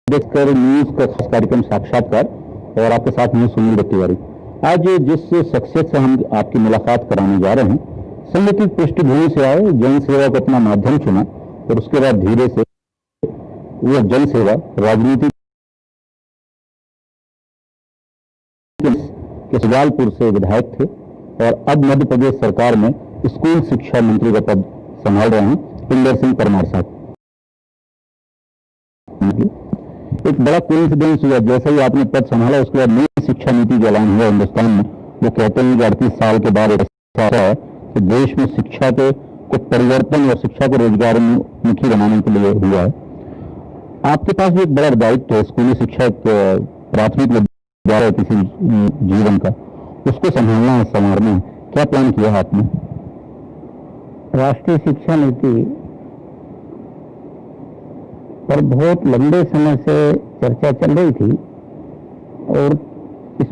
देखकर न्यूज का खास कार्यक्रम साक्षात्कार और आपके साथ मैं सुनील तिवारी। आज जिस शख्सियत से हम आपकी मुलाकात कराने जा रहे हैं, संघ की पृष्ठभूमि से आए, जन सेवा को अपना माध्यम चुना और उसके बाद धीरे से वो जन सेवा राजनीति के सुजालपुर से विधायक थे और अब मध्य प्रदेश सरकार में स्कूल शिक्षा मंत्री का पद संभाल रहे हैं इंदर सिंह परमार साहब। एक बड़ा कोइंसिडेंस हुआ, जैसे ही आपने पद संभाला उसके बाद नई शिक्षा नीति का ऐलान हुआ हिंदुस्तान में। वो कहते हैं कि 38 साल के बाद ऐसा है कि देश में शिक्षा के कुछ परिवर्तन और शिक्षा को रोजगार मुखी बनाने के लिए हुआ है। आपके पास भी एक बड़ा दायित्व है, स्कूली शिक्षा एक प्राथमिक विद्यालय है किसी जीवन का, उसको संभालना है, संवारना है। क्या प्लान किया है आपने? राष्ट्रीय शिक्षा नीति पर बहुत लंबे समय से चर्चा चल रही थी और इस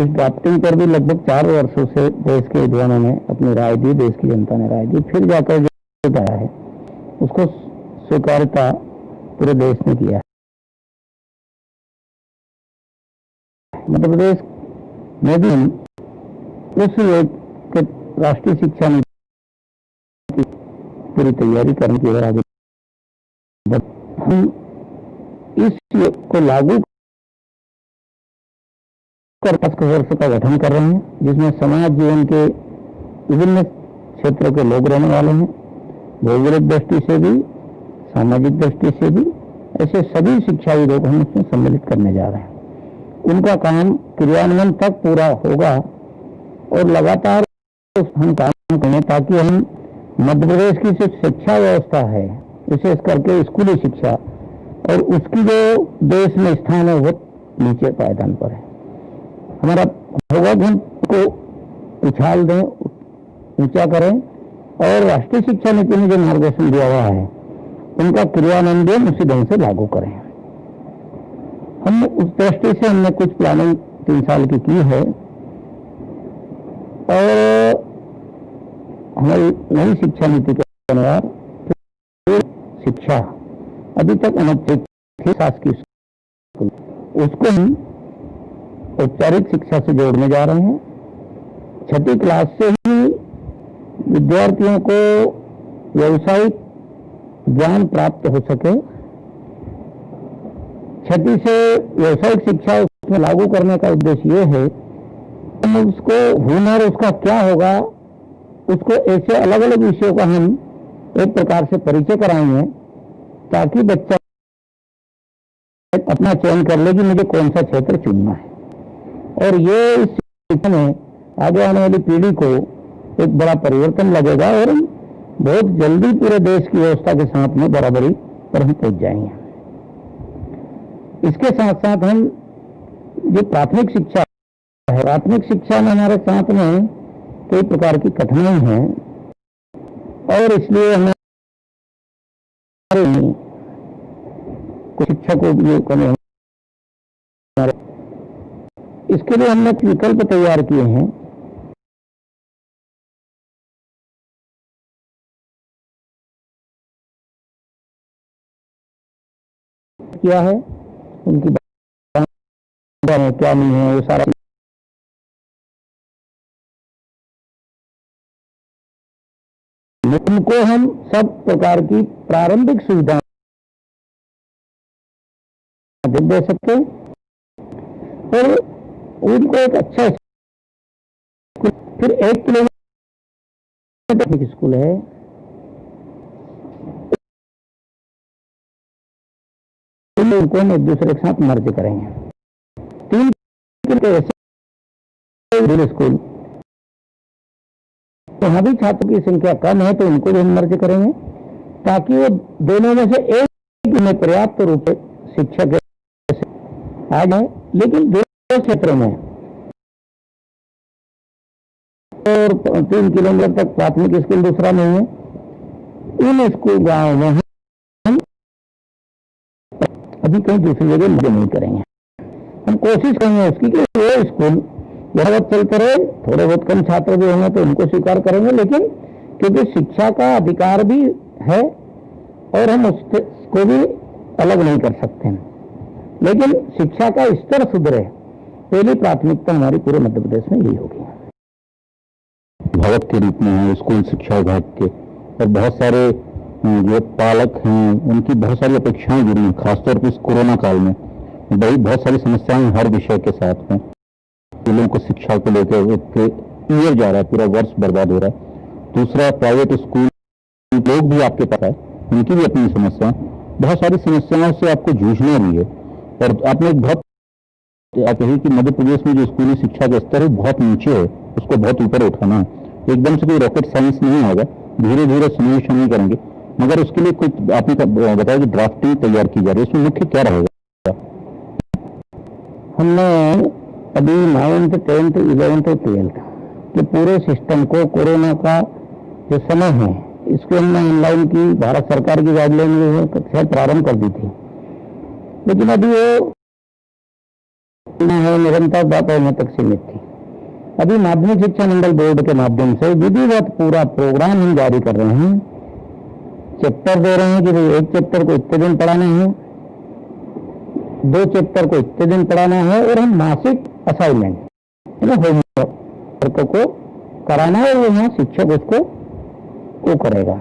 ड्राफ्टिंग पर भी लगभग 4 वर्षों से देश के विद्वानों ने अपनी राय दी, देश की जनता ने राय दी। फिर जाकर जो आया है उसको स्वीकार्यता पूरे देश ने किया है। मध्य प्रदेश में भी उस राष्ट्रीय शिक्षा नीति की पूरी तैयारी करने की आगे हम इस को लागू कर टास्क फोर्स का गठन कर रहे हैं, जिसमें समाज जीवन के विभिन्न क्षेत्रों के लोग रहने वाले हैं। भौगोलिक दृष्टि से भी, सामाजिक दृष्टि से भी, ऐसे सभी शिक्षाविदों को हम इसमें सम्मिलित करने जा रहे हैं। उनका काम क्रियान्वयन तक पूरा होगा और लगातार हम काम करें ताकि हम मध्य प्रदेश की जो शिक्षा व्यवस्था है, विशेष करके स्कूली शिक्षा, और उसकी जो देश में स्थान है वो नीचे पायदान पर है। हमारा होगा कि हम को उछाल दें, ऊंचा करें और राष्ट्रीय शिक्षा नीति में जो मार्गदर्शन दिया हुआ है उनका क्रियान्वयन उसी ढंग से लागू करें। हम उस दृष्टि से हमने कुछ प्लानिंग 3 साल की है और हमारी नई शिक्षा नीति के अनुसार शिक्षा अभी तक अनौपचारिक थी, शासकीय स्कूल, उसको हम औपचारिक शिक्षा से जोड़ने जा रहे हैं। 6ठी क्लास से ही विद्यार्थियों को व्यावसायिक ज्ञान प्राप्त हो सके। 6ठी से व्यावसायिक शिक्षा उसमें लागू करने का उद्देश्य ये है कि उसको हुनर उसका क्या होगा, उसको ऐसे अलग अलग विषयों का हम एक प्रकार से परिचय कराएंगे ताकि बच्चा अपना चयन कर ले कि मुझे कौन सा क्षेत्र चुनना है। और ये इस शिक्षा में आगे आने वाली पीढ़ी को एक बड़ा परिवर्तन लगेगा और हम बहुत जल्दी पूरे देश की व्यवस्था के साथ में बराबरी पर हम पहुंच जाएंगे। इसके साथ साथ हम जो प्राथमिक शिक्षा है, प्राथमिक शिक्षा में हमारे साथ में कई प्रकार की कठिनाई है और इसलिए हमें शिक्षकों की कमी है। इसके लिए हमने विकल्प तैयार किए हैं। किया है उनकी क्या नहीं है वो सारा उनको हम सब प्रकार की प्रारंभिक सुविधा दे सके और उनको एक अच्छा फिर 1 किलोमीटर स्कूल है, उनको हम एक दूसरे के साथ मर्ज करेंगे। 3 किलोमीटर स्कूल, तो वहां भी छात्रों की संख्या कम है तो उनको भी हम मर्ज करेंगे ताकि वो दोनों में से एक में पर्याप्त रूप से शिक्षक आ जाए। लेकिन 2 क्षेत्रों में और 3 किलोमीटर तक प्राथमिक स्कूल दूसरा नहीं है, इन स्कूल गांव में हम अभी कहीं दूसरी जगह नहीं करेंगे। हम कोशिश करेंगे उसकी कि वो स्कूल बहुत चलते रहे, थोड़े बहुत कम छात्र भी होंगे तो उनको स्वीकार करेंगे, लेकिन क्योंकि शिक्षा का अधिकार भी है और हम उसको भी अलग नहीं कर सकते हैं। लेकिन शिक्षा का स्तर सुधरे, पहली प्राथमिकता हमारी पूरे मध्य प्रदेश में यही होगी। अभिभावक के रूप में हैं स्कूल शिक्षा विभाग के, और बहुत सारे जो पालक हैं उनकी बहुत सारी अपेक्षाएं जुड़ी हैं, खासतौर पर इस कोरोना काल में बहुत सारी समस्याएं हर विषय के साथ में। स्कूलों को शिक्षा को लेकर एक ईयर जा रहा है, पूरा वर्ष बर्बाद हो रहा है। दूसरा, प्राइवेट स्कूल लोग भी आपके पास है, उनकी भी अपनी समस्या, बहुत सारी समस्याओं से आपको जूझना भी है। और आपने बहुत कही कि मध्य प्रदेश में जो स्कूली शिक्षा का स्तर है बहुत नीचे है, उसको बहुत ऊपर उठाना है। एकदम से कोई रॉकेट साइंस नहीं होगा, धीरे धीरे समझ करेंगे, मगर उसके लिए कोई आपने बताया कि ड्राफ्टिंग तैयार की जा रही है, इसमें मुख्य क्या रहेगा? हमने अभी 9th 10th 11th और 12th के पूरे सिस्टम को कोरोना का जो समय है इसको हमने ऑनलाइन की भारत सरकार की गाइडलाइन में कक्षा प्रारंभ कर दी थी, लेकिन अभी वो निरंतर बात तक सीमित थी। अभी माध्यमिक शिक्षा मंडल बोर्ड के माध्यम से विधिवत पूरा प्रोग्राम हम जारी कर रहे हैं, चैप्टर दे रहे हैं कि भाई एक चैप्टर को इतने दिन पढ़ाना है, 2 चैप्टर को इतने दिन पढ़ाना है, और हम मासिक असाइनमेंट होमवर्क को कराना है, और यहाँ शिक्षक उसको वो करेगा।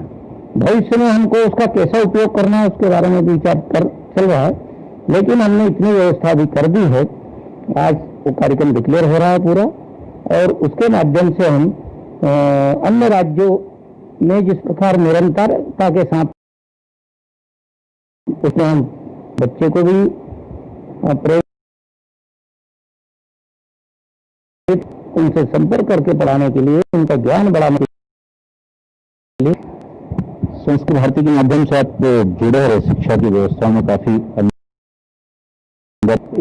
भविष्य में हमको उसका कैसा उपयोग करना है उसके बारे में विचार कर चल रहा है, लेकिन हमने इतनी व्यवस्था भी कर दी है। आज वो कार्यक्रम डिक्लेयर हो रहा है पूरा, और उसके माध्यम से हम अन्य राज्यों में जिस प्रकार निरंतरता के साथ उसमें हम बच्चे को भी उनसे संपर्क करके पढ़ाने के लिए, उनका ज्ञान बढ़ाने के लिए संस्कृत भारती के माध्यम से आप जुड़े रहे शिक्षा की व्यवस्था में काफी।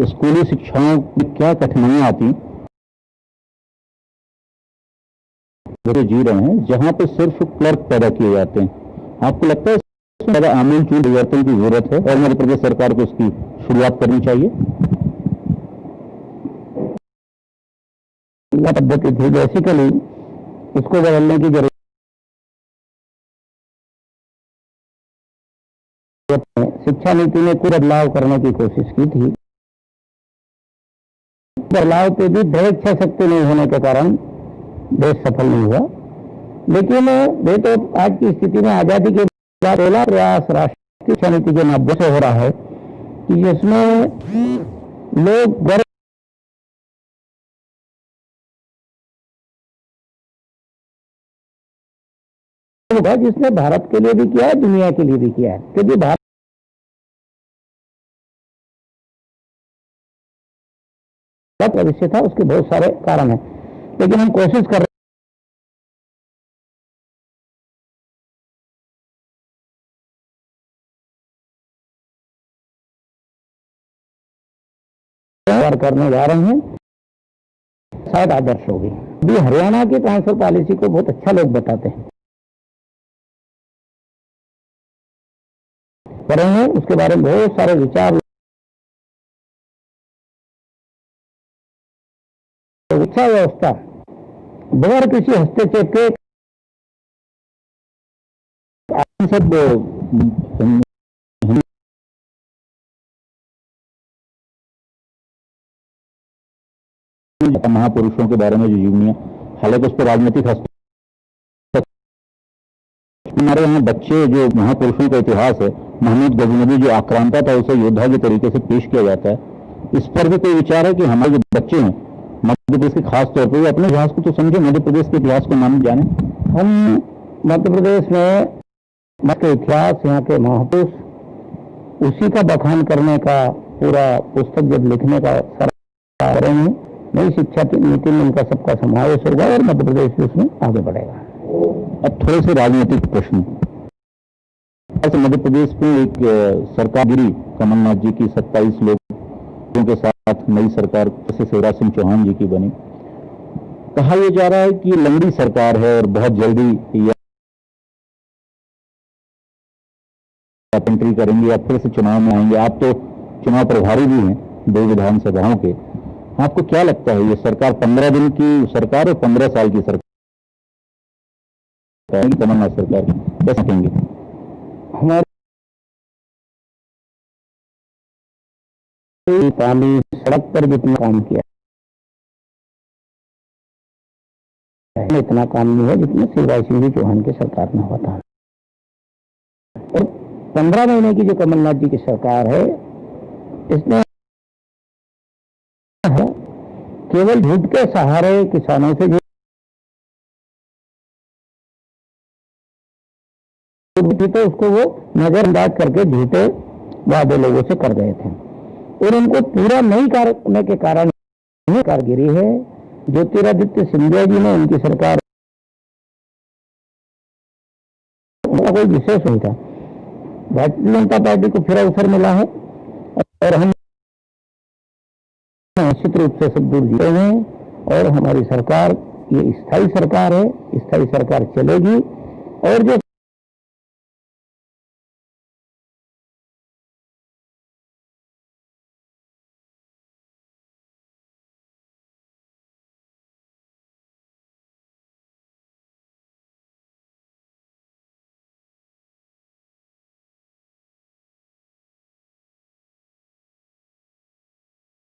स्कूली शिक्षाओं में क्या कठिनाइयां आती जो जी रहे हैं, जहां पे सिर्फ क्लर्क पैदा किए जाते हैं, आपको लगता है इसमें ज्यादा आमूल चूल परिवर्तन की जरूरत है और मध्य प्रदेश सरकार को इसकी शुरुआत करनी चाहिए? पद्धति थी बेसिकली उसको बदलने की जरूरत है। शिक्षा नीति में कुछ बदलाव करने की कोशिश की थी, बदलाव पे भी दृढ़ इच्छा शक्ति नहीं होने के कारण देश सफल नहीं हुआ। लेकिन वे तो आज की स्थिति में आजादी के बाद पहला प्रयास राष्ट्रीय शिक्षा नीति के माध्यम से हो रहा है कि जिसमें लोग गर्व होगा, जिसने भारत के लिए भी किया है, दुनिया के लिए भी किया है, क्योंकि भारत भविष्य था, उसके बहुत सारे कारण हैं, लेकिन हम कोशिश कर करने जा रहे हैं, शायद आदर्श होगी। अभी हरियाणा की ट्रांसफर पॉलिसी को बहुत अच्छा लोग बताते हैं, करेंगे उसके बारे में बहुत सारे विचार। शिक्षा व्यवस्था बगैर किसी हस्तक्षेप के सब महापुरुषों के बारे में जो जीवनी है, हालांकि उस पर राजनीतिक हमारे यहाँ बच्चे जो महापुरुषों का इतिहास है, महमूद गजनवी जो आक्रांता था उसे योद्धा के तरीके से पेश किया जाता है, इस पर भी कोई विचार है कि हमारे जो बच्चे हैं मध्य प्रदेश के खास तौर पर अपने इतिहास को तो समझे, मध्य प्रदेश के इतिहास को नाम जाने। हम मध्य प्रदेश में मध्य इतिहास, यहाँ के महापुरुष, उसी का बखान करने का पूरा पुस्तक जब लिखने का सरकार करेंगे, नई शिक्षा नीति में उनका सबका समावेश होगा और मध्य प्रदेश उसमें आगे बढ़ेगा। अब थोड़े से राजनीतिक प्रश्न। मध्य प्रदेश में एक सरकार गिरी कमलनाथ जी की, 27 लोगों के साथ नई सरकार जैसे शिवराज सिंह चौहान जी की बनी। कहा यह जा रहा है कि लंबी सरकार है और बहुत जल्दी आप एंट्री करेंगे या फिर से चुनाव में आएंगे। आप तो चुनाव प्रभारी भी हैं 2 विधानसभाओं के, आपको क्या लगता है ये सरकार 15 दिन की सरकार और 15 साल की सरकार कमलनाथ सरकार कैसे कहेंगे? हमारे पानी, सड़क पर जितना काम किया इतना काम नहीं है जितना शिवराज सिंह जी चौहान की सरकार में हुआ था। और 15 महीने की जो कमलनाथ जी की सरकार है, इसमें केवल झूठ के सहारे किसानों से जो तो उसको वो नजरअंदाज करके झूठे वादे लोगों से कर गए थे और उनको पूरा नहीं करने के कारण कारगिरी है। ज्योतिरादित्य सिंधिया जी ने उनकी सरकार कोई विशेष नहीं था। भारतीय जनता पार्टी को फिर अवसर मिला है और हम निश्चित रूप से सब दूर जीते हैं और हमारी सरकार ये स्थायी सरकार है, स्थायी सरकार चलेगी। और जो